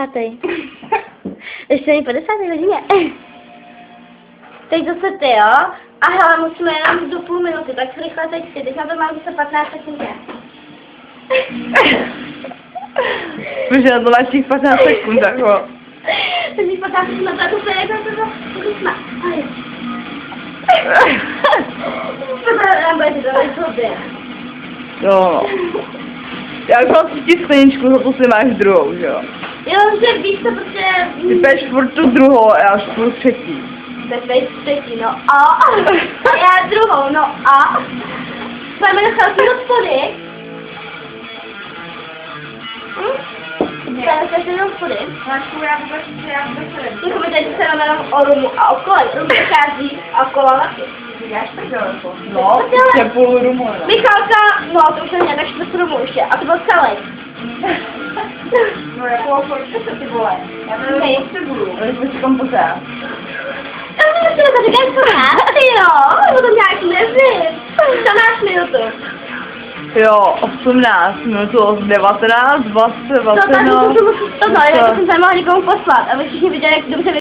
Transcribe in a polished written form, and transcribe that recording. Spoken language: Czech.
50. Ještě není 50. hodině. Teď zase ty, jo? A hele, musíme jenom do půl minuty, tak rychle teď na to mám zase 15 sekund. Protože na to máš těch 15 sekund, tak jo. Takže 15 sekund na to úplně jak na to jsme. Jo. Já už mám cítit skleničku, za to si máš druhou, že jo? Jo, že víš to, protože... Ty peš furt tu druhou a já už půjdu třetí. Tak peš třetí, no a já druhou, no a pojďme na chalky do spody. Pojďme se do spody. Mášku, já vůbec nevím. Jako my tady se jenom o rumu a okolo, rum vychází a okolo taky. Já to dělám. No, to je půl rumu, no. Michalka, no to už není tak čtvrt rumu ještě, a to byl celý. No jako, proč to ty vole? Já to nepotřebuju. Ale jsme si kompozář. Já jsem ještě to říkám, co máš, ty jo, nebo to nějak nevím. 14 minut. Jo, 18 minut, 19, 20, 21. To tak, já jsem se mohla někomu poslat, aby všichni viděli, jak dobře